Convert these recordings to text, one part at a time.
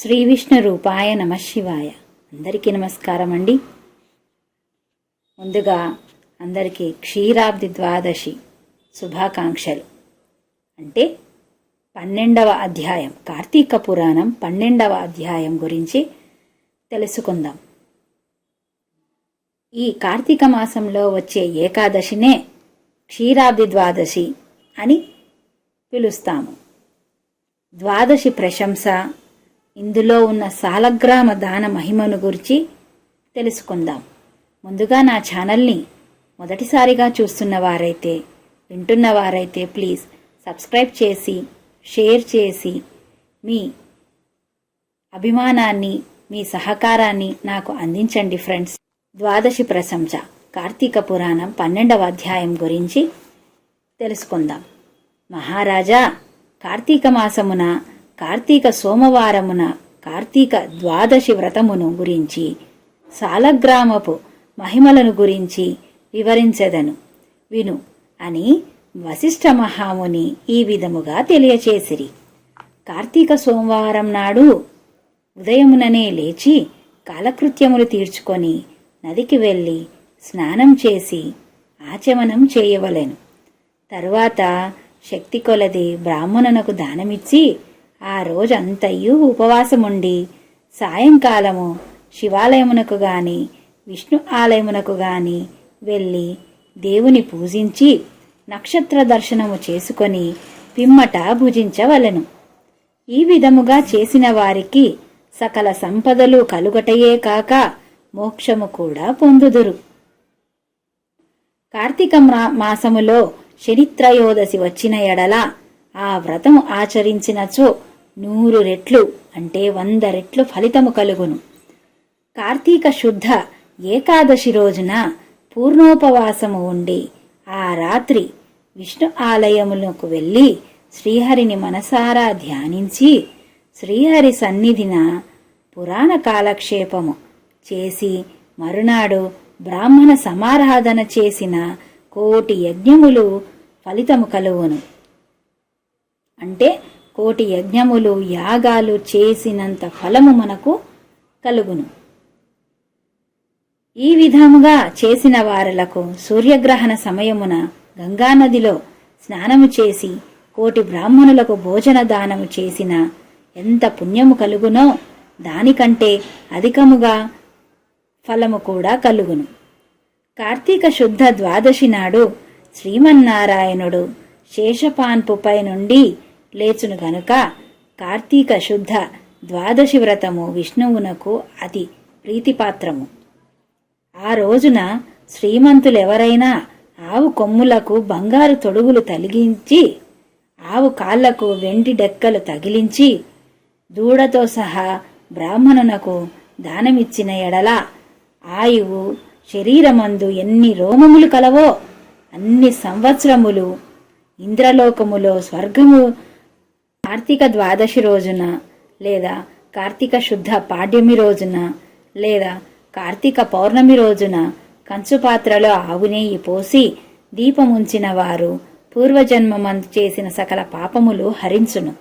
శ్రీ విష్ణు రూపాయ నమ శివాయ. అందరికీ నమస్కారం అండి. ముందుగా అందరికీ క్షీరాబ్ది ద్వాదశి శుభాకాంక్షలు. అంటే 12వ అధ్యాయం, కార్తీక పురాణం 12వ అధ్యాయం గురించి తెలుసుకుందాం. ఈ కార్తీక మాసంలో వచ్చే ఏకాదశినే క్షీరాబ్ది ద్వాదశి అని పిలుస్తాము. ద్వాదశి ప్రశంస, ఇందులో ఉన్న సాలగ్రామ దాన మహిమను గురించి తెలుసుకుందాం. ముందుగా నా ఛానల్ని మొదటిసారిగా చూస్తున్న వారైతే, వింటున్న వారైతే ప్లీజ్ సబ్స్క్రైబ్ చేసి, షేర్ చేసి, మీ అభిమానాన్ని, మీ సహకారాన్ని నాకు అందించండి ఫ్రెండ్స్. ద్వాదశి ప్రశంస, కార్తీక పురాణం 12వ అధ్యాయం గురించి తెలుసుకుందాం. మహారాజా, కార్తీక మాసమున కార్తీక సోమవారమున కార్తీక ద్వాదశి వ్రతమును గురించి, సాలగ్రామపు మహిమలను గురించి వివరించెదను విను అని వశిష్ఠ మహాముని ఈ విధముగా తెలియచేసిరి. కార్తీక సోమవారం నాడు ఉదయముననే లేచి కాలకృత్యములు తీర్చుకొని నదికి వెళ్ళి స్నానం చేసి ఆచమనం చేయవలెను. తరువాత శక్తి కొలది బ్రాహ్మణునకు దానమిచ్చి ఆ రోజంతయు ఉపవాసముండి సాయంకాలము శివాలయమునకు గాని విష్ణు ఆలయమునకు గాని వెళ్ళి దేవుని పూజించి నక్షత్ర దర్శనము చేసుకొని పిమ్మట భుజించవలెను. ఈ విధముగా చేసిన వారికి సకల సంపదలు కలుగటయే కాక మోక్షము కూడా పొందుదురు. కార్తీక మాసములో శనిత్రయోదశి వచ్చిన ఎడల ఆ వ్రతము ఆచరించినచో 100 రెట్లు అంటే 100 రెట్లు ఫలితము కలుగును. కార్తీక శుద్ధ ఏకాదశి రోజున పూర్ణోపవాసము ఉండి ఆ రాత్రి విష్ణు ఆలయములకు వెళ్ళి శ్రీహరిని మనసారా ధ్యానించి శ్రీహరి సన్నిధిన పురాణ కాలక్షేపము చేసి మరునాడు బ్రాహ్మణ సమారాధన చేసిన 1,000,000 యజ్ఞములు ఫలితము కలుగును. అంటే 1,000,000 యజ్ఞములు యాగాలు చేసినంత ఫలము మనకు కలుగును. ఈ విధముగా చేసిన వారలకు సూర్యగ్రహణ సమయమున గంగానదిలో స్నానము చేసి 1,000,000 బ్రాహ్మణులకు భోజన దానము చేసిన ఎంత పుణ్యము కలుగునో దానికంటే అధికముగా ఫలము కూడా కలుగును. కార్తీక శుద్ధ ద్వాదశి నాడు శ్రీమన్నారాయణుడు శేషపాన్పుపై నుండి లేచును గనుక కార్తీక శుద్ధ ద్వాదశి వ్రతము విష్ణువునకు అతి ప్రీతిపాత్రము. ఆ రోజున శ్రీమంతులెవరైనా ఆవు కొమ్ములకు బంగారు తొడుగులు తగిలించి, ఆవు కాళ్లకు వెండి డెక్కలు తగిలించి, దూడతో సహా బ్రాహ్మణునకు దానమిచ్చిన ఎడల ఆయువు శరీరమందు ఎన్ని రోమములు కలవో అన్ని సంవత్సరములు ఇంద్రలోకములో స్వర్గము. కార్తీక ద్వాదశి రోజున లేదా కార్తీక శుద్ధ పాడ్యమి రోజున లేదా కార్తీక పౌర్ణమి రోజున కంచుపాత్రలో ఆవు నెయ్యి పోసి దీపముంచిన వారు పూర్వజన్మమందు చేసిన సకల పాపములు హరించును.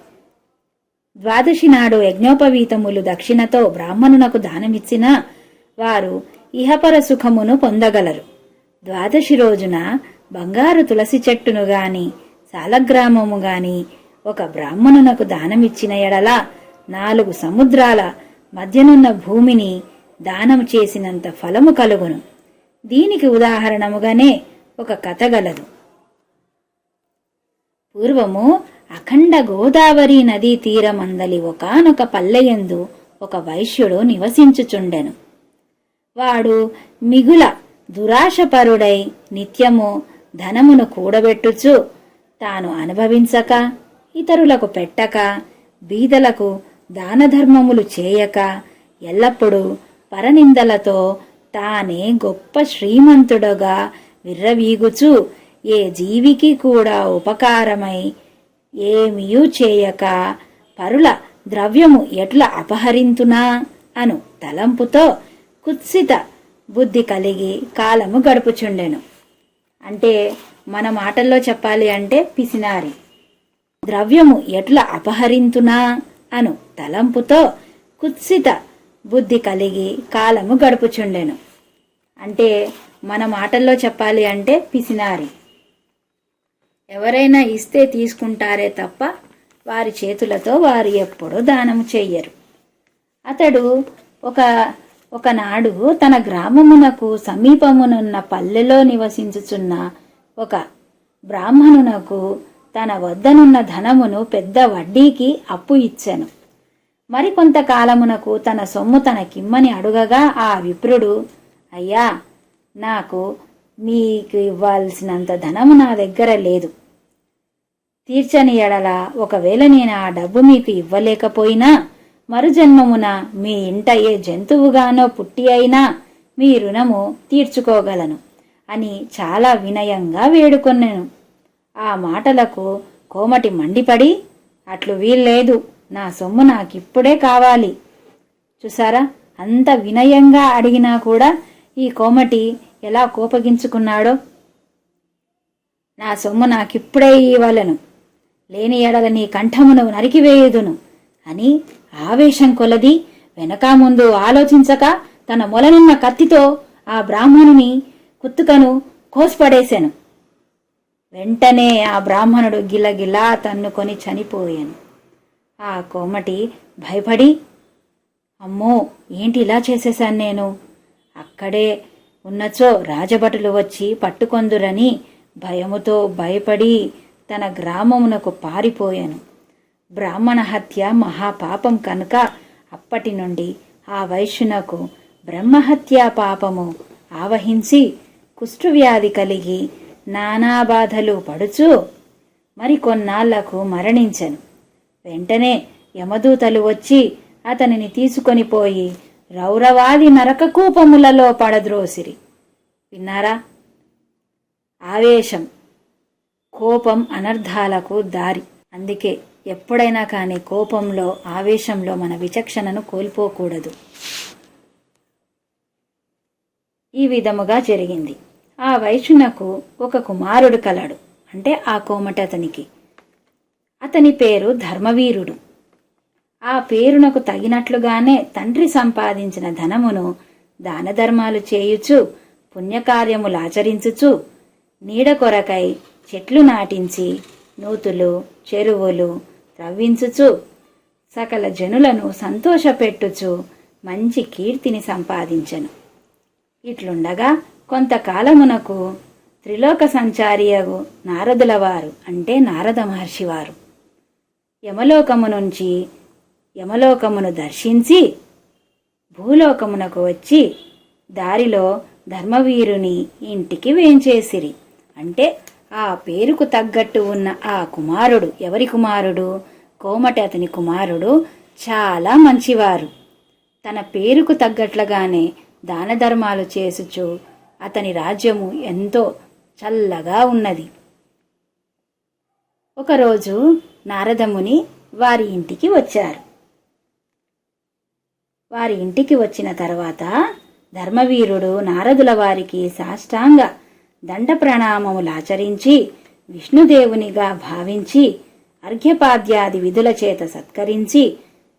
ద్వాదశి నాడు యజ్ఞోపవీతములు దక్షిణతో బ్రాహ్మణునకు దానమిచ్చిన వారు ఇహపర సుఖమును పొందగలరు. ద్వాదశి రోజున బంగారు తులసి చెట్టును గాని సాలగ్రామము గాని ఒక బ్రాహ్మణునకు దానమిచ్చిన ఎడల 4 సముద్రాల మధ్యనున్న భూమిని దానం చేసినంత ఫలము కలుగును. దీనికి ఉదాహరణముగానే ఒక కథ గలదు. పూర్వము అఖండ గోదావరి నదీ తీరమందలి ఒకానొక పల్లెయందు ఒక వైశ్యుడు నివసించుచుండెను. వాడు మిగుల దురాశపరుడై నిత్యము ధనమును కూడబెట్టుచు తాను అనుభవించక, ఇతరులకు పెట్టక, బీదలకు దానధర్మములు చేయక, ఎల్లప్పుడూ పరనిందలతో తానే గొప్ప శ్రీమంతుడుగా విర్రవీగుచు ఏ జీవికి కూడా ఉపకారమై ఏమియూ చేయక పరుల ద్రవ్యము ఎట్లా అపహరింతునా అను తలంపుతో కుత్సిత బుద్ధి కలిగి కాలము గడుపుచుండెను. అంటే మన మాటల్లో చెప్పాలి అంటే పిసినారి. ద్రవ్యము ఎట్లా అపహరింతునా అను తలంపుతో కుత్సిత బుద్ధి కలిగి కాలము గడుపుచుండెను. అంటే మన మాటల్లో చెప్పాలి అంటే పిసినారి. ఎవరైనా ఇస్తే తీసుకుంటారే తప్ప వారి చేతులతో వారు ఎప్పుడూ దానము చెయ్యరు. అతడు ఒకనాడు తన గ్రామమునకు సమీపమునున్న పల్లెలో నివసించుచున్న ఒక బ్రాహ్మణునకు తన వద్దనున్న ధనమును పెద్ద వడ్డీకి అప్పు ఇచ్చెను. మరికొంతకాలమునకు తన సొమ్ము తనకిమ్మని అడుగగా ఆ విప్రుడు, అయ్యా, నాకు మీకు ఇవ్వాల్సినంత ధనము నా దగ్గర లేదు. తీర్చని ఎడల ఒకవేళ నేను ఆ డబ్బు మీకు ఇవ్వలేకపోయినా మరుజన్మమున మీ ఇంట ఏ జంతువుగానో పుట్టి అయినా మీ రుణము తీర్చుకోగలను అని చాలా వినయంగా వేడుకొన్నెను. ఆ మాటలకు కోమటి మండిపడి, అట్లు వీల్లేదు, నా సొమ్ము నాకిప్పుడే కావాలి. చూసారా, అంత వినయంగా అడిగినా కూడా ఈ కోమటి ఎలా కోపగించుకున్నాడో. నా సొమ్ము నాకిప్పుడే ఇవ్వలను, లేని ఎడల నీ కంఠమును నరికివేయుదును అని ఆవేశం కొలది వెనక ముందు ఆలోచించక తన మొలనున్న కత్తితో ఆ బ్రాహ్మణుని కుత్తుకను కోసిపడేశాను. వెంటనే ఆ బ్రాహ్మణుడు గిలగిలా తన్నుకొని చనిపోయాను. ఆ కోమటి భయపడి, అమ్మో, ఏంటి ఇలా చేసేశాను నేను, అక్కడే ఉన్నచో రాజభటులు వచ్చి పట్టుకొందురని భయముతో భయపడి తన గ్రామమునకు పారిపోయాను. బ్రాహ్మణ హత్య మహాపాపం కనుక అప్పటి నుండి ఆ వైశ్యునకు బ్రహ్మహత్యా పాపము ఆవహించి కుష్ఠవ్యాధి కలిగి నానా బాధలు పడుచు మరికొన్నాళ్లకు మరణించెను. వెంటనే యమదూతలు వచ్చి అతనిని తీసుకొని పోయి రౌరవాది నరకకూపములలో పడద్రోసిరి. విన్నారా? ఆవేశం, కోపం అనర్థాలకు దారి. అందుకే ఎప్పుడైనా కానీ కోపంలో, ఆవేశంలో మన విచక్షణను కోల్పోకూడదు. ఈ విధముగా జరిగింది. ఆ వైశ్యునకు ఒక కుమారుడు కలడు. అంటే ఆ కోమటి అతనికి. అతని పేరు ధర్మవీరుడు. ఆ పేరునకు తగినట్లుగానే తండ్రి సంపాదించిన ధనమును దాన ధర్మాలు చేయుచు పుణ్యకార్యములాచరించుచు నీడ కొరకై చెట్లు నాటించి నూతులు, చెరువులు త్రవ్వించుచు సకల జనులను సంతోషపెట్టుచు మంచి కీర్తిని సంపాదించెను. ఇట్లుండగా కొంతకాలమునకు త్రిలోక సంచారియగు నారదుల వారు, అంటే నారద మహర్షి వారు, యమలోకము నుంచి యమలోకమును దర్శించి భూలోకమునకు వచ్చి దారిలో ధర్మవీరుని ఇంటికి వేంచేసిరి. అంటే ఆ పేరుకు తగ్గట్టు ఉన్న ఆ కుమారుడు, ఎవరి కుమారుడు? కోమటి అతని కుమారుడు చాలా మంచివారు. తన పేరుకు తగ్గట్లుగానే దాన ధర్మాలు చేసుచు అతని రాజ్యము ఎంతో చల్లగా ఉన్నది. ఒకరోజు నారదముని వారి ఇంటికి వచ్చారు. వారి ఇంటికి వచ్చిన తర్వాత ధర్మవీరుడు నారదుల వారికి సాష్టాంగ దండ ప్రణామములాచరించి విష్ణుదేవునిగా భావించి అర్ఘ్యపాద్యాది విధుల చేత సత్కరించి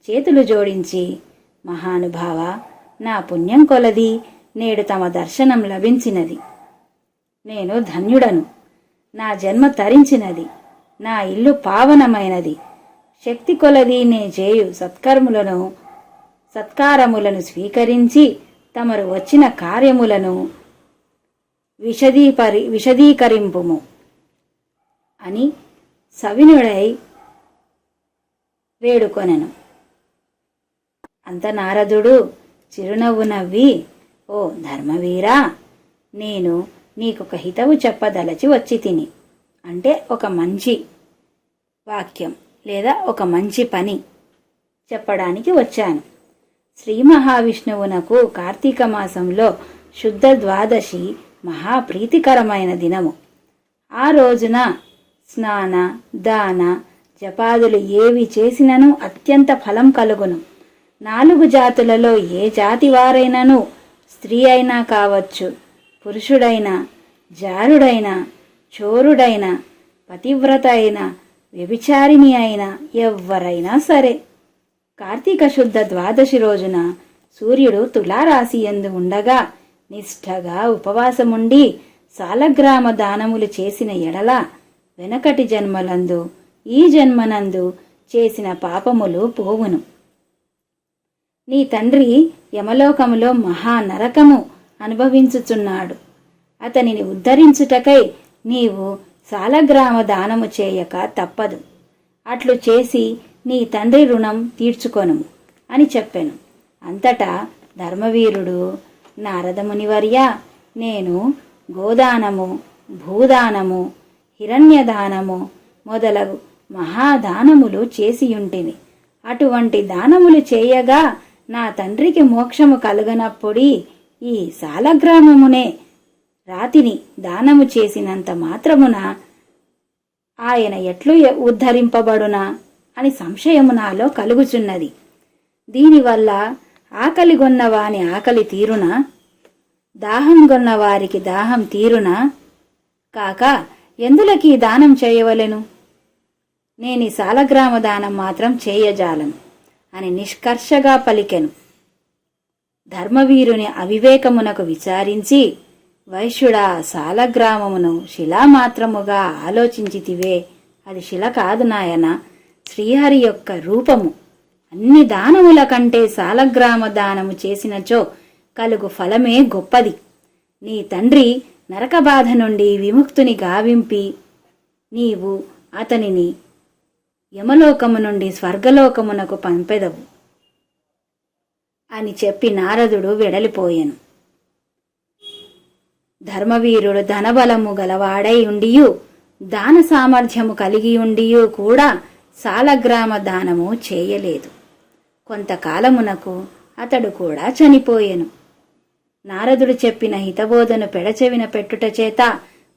చేతులు జోడించి, మహానుభావ, నా పుణ్యం కొలది నేడు తమ దర్శనం లభించినది. నేను ధన్యుడను. నా జన్మ తరించినది. నా ఇల్లు పావనమైనది. శక్తి కొలది నే చేయు సత్కారములను స్వీకరించి తమరు వచ్చిన కార్యములను విశదీకరింపుము అని సవినుడై వేడుకొనెను. అంత నారదుడు చిరునవ్వు నవ్వి, ఓ ధర్మవీరా, నేను నీకొక హితవు చెప్పదలచి వచ్చి తిని. అంటే ఒక మంచి వాక్యం లేదా ఒక మంచి పని చెప్పడానికి వచ్చాను. శ్రీ మహావిష్ణువునకు కార్తీక మాసంలో శుద్ధ ద్వాదశి మహాప్రీతికరమైన దినము. ఆ రోజున స్నాన, దాన, జపాదులు ఏవి చేసినను అత్యంత ఫలం కలుగును. 4 జాతులలో ఏ జాతి వారైనను, స్త్రీ అయినా కావచ్చు, పురుషుడైనా, జారుడైనా, చోరుడైనా, పతివ్రత అయినా, వ్యభిచారిణి అయినా, ఎవ్వరైనా సరే కార్తీక శుద్ధ ద్వాదశి రోజున సూర్యుడు తులారాశి యందు ఉండగా నిష్ఠగా ఉపవాసముండి సాలగ్రామ దానములు చేసిన ఎడల వెనకటి జన్మలందు ఈ జన్మనందు చేసిన పాపములు పోవును. నీ తండ్రి యమలోకములో మహానరకము అనుభవించుచున్నాడు. అతనిని ఉద్ధరించుటకై నీవు సాలగ్రామ దానము చేయక తప్పదు. అట్లు చేసి నీ తండ్రి రుణం తీర్చుకొనుము అని చెప్పెను. అంతటా ధర్మవీరుడు, నారదమునివర్య, నేను గోదానము, భూదానము, హిరణ్యదానము మొదలగు మహాదానములు చేసియుంటిని. అటువంటి దానములు చేయగా నా తండ్రికి మోక్షము కలుగనప్పుడి ఈ సాలగ్రామమునే రాతిని దానము చేసినంత మాత్రమున ఆయన ఎట్లు ఉద్ధరింపబడునా అని సంశయము నాలో కలుగుచున్నది. దీనివల్ల ఆకలి గొన్నవాని ఆకలి తీరునా, దాహం గొన్నవారికి దాహం తీరునా కాక ఎందులకీ దానం చేయవలెను? నేని సాలగ్రామ దానం మాత్రం చేయజాలను అని నిష్కర్షగా పలికెను. ధర్మవీరుని అవివేకమునకు విచారించి, వైశ్యుడా, సాలగ్రామమును శిలామాత్రముగా ఆలోచించితివే, అది శిల కాదు నాయన, శ్రీహరి యొక్క రూపము. అన్ని దానముల కంటే సాలగ్రామ దానము చేసినచో కలుగు ఫలమే గొప్పది. నీ తండ్రి నరకబాధ నుండి విముక్తుని గావింపి నీవు అతనిని యమలోకము నుండి స్వర్గలోకమునకు పంపెదవు అని చెప్పి నారదుడు వెడలిపోయెను. ధర్మవీరుడు ధనబలము గలవాడై ఉండియు దాన సామర్థ్యము కలిగి ఉండియు కూడా సాలగ్రామ దానము చేయలేదు. కొంతకాలమునకు అతడు కూడా చనిపోయెను. నారదుడు చెప్పిన హితబోధను పెడచెవిన పెట్టుట చేత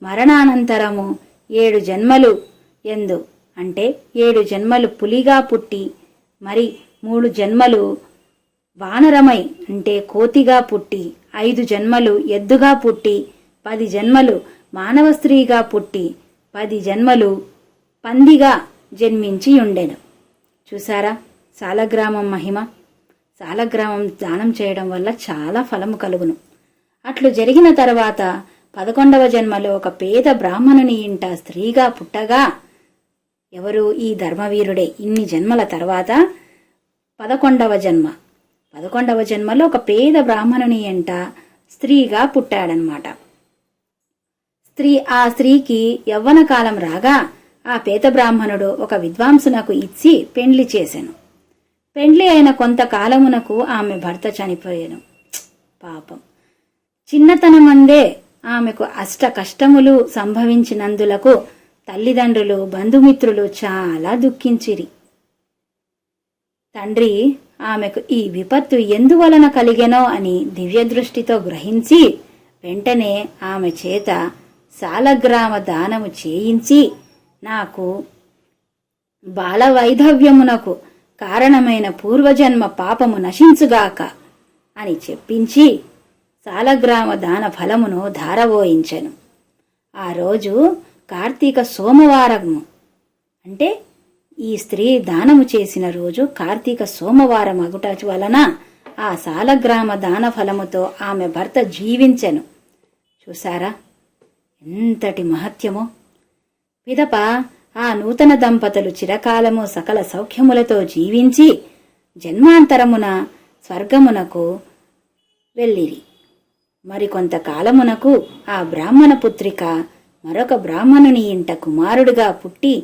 మరణానంతరము 7 జన్మలు ఎందు అంటే 7 జన్మలు పులిగా పుట్టి, మరి 3 జన్మలు వానరమై అంటే కోతిగా పుట్టి, 5 జన్మలు ఎద్దుగా పుట్టి, 10 జన్మలు మానవ స్త్రీగా పుట్టి, 10 జన్మలు పందిగా జన్మించి ఉండెను. చూసారా సాలగ్రామం మహిమ? సాలగ్రామం దానం చేయడం వల్ల చాలా ఫలము కలుగును. అట్లు జరిగిన తర్వాత 11వ జన్మలో ఒక పేద బ్రాహ్మణుని ఇంట స్త్రీగా పుట్టగా, ఎవరు? ఈ ధర్మవీరుడే. ఇన్ని జన్మల తర్వాత 11వ జన్మలో ఒక పేద బ్రాహ్మణుని ఇంట స్త్రీగా పుట్టాడనమాట. ఆ స్త్రీకి యవ్వన కాలం రాగా ఆ పేద బ్రాహ్మణుడు ఒక విద్వాంసునకు ఇచ్చి పెండ్లి చేసెను. పెండ్లి అయిన కొంతకాలమునకు ఆమె భర్త చనిపోయెను. పాపం. చిన్నతనమందే ఆమెకు అష్ట కష్టములు సంభవించినందులకు తల్లిదండ్రులు, బంధుమిత్రులు చాలా దుఃఖించిరి. తండ్రి ఆమెకు ఈ విపత్తు ఎందువలన కలిగెనో అని దివ్యదృష్టితో గ్రహించి వెంటనే ఆమె చేత సాలగ్రామ దానము చేయించి, నాకు బాలవైధవ్యమునకు కారణమైన పూర్వజన్మ పాపము నశించుగాక అని చెప్పించి సాలగ్రామ దాన ఫలమును ధారవోయించెను. ఆ రోజు కార్తీక సోమవారము, అంటే ఈ స్త్రీ దానము చేసిన రోజు కార్తీక సోమవారం అగుట వలన ఆ సాలగ్రామ దాన ఫలముతో ఆమె భర్త జీవించెను. చూసారా ఎంతటి మహత్యమో! పిదప ఆ నూతన దంపతులు చిరకాలము సకల సౌఖ్యములతో జీవించి జన్మాంతరమున స్వర్గమునకు వెళ్ళిరి. మరికొంతకాలమునకు ఆ బ్రాహ్మణ పుత్రిక మరొక బ్రాహ్మణుని ఇంట కుమారుడుగా పుట్టి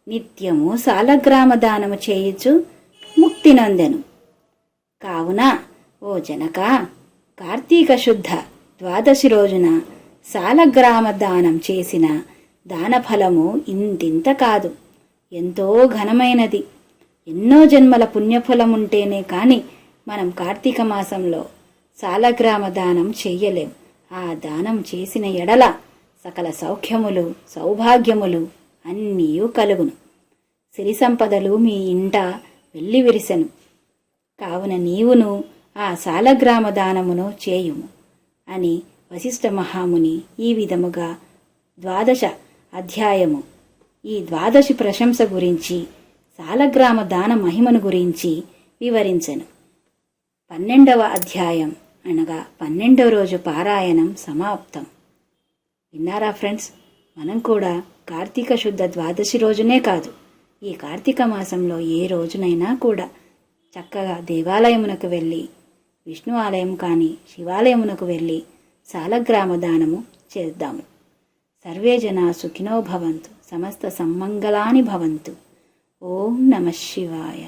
నిత్యము సాలగ్రామ దానము చేయుచు ముక్తి నొందెను. కావున ఓ జనక, కార్తీక శుద్ధ ద్వాదశి రోజున సాలగ్రామ దానం చేసిన దానఫలము ఇంతింత కాదు, ఎంతో ఘనమైనది. ఎన్నో జన్మల పుణ్యఫలముంటేనే కాని మనం కార్తీక మాసంలో సాలగ్రామ దానం చెయ్యలేం. ఆ దానం చేసిన ఎడల సకల సౌఖ్యములు, సౌభాగ్యములు అన్నీయూ కలుగును. సిరి సంపదలు మీ ఇంట వెళ్ళి విరిసెను. కావున నీవును ఆ సాలగ్రామ దానమును చేయుము అని వశిష్ఠ మహాముని ఈ విధముగా 12వ అధ్యాయము ఈ 12 ప్రశంస గురించి, సాలగ్రామ దాన మహిమను గురించి వివరించెను. 12వ అధ్యాయం అనగా 12వ రోజు పారాయణం సమాప్తం. విన్నారా ఫ్రెండ్స్? మనం కూడా కార్తీక శుద్ధ ద్వాదశి రోజునే కాదు, ఈ కార్తీక మాసంలో ఏ రోజునైనా కూడా చక్కగా దేవాలయమునకు వెళ్ళి, విష్ణు ఆలయం కానీ శివాలయమునకు వెళ్ళి సాలగ్రామ దానము చేద్దాము. సర్వే జనా సుఖినో భవంతు, సమస్త సమ్మంగళాని భవంతు. ఓం నమః శివాయ.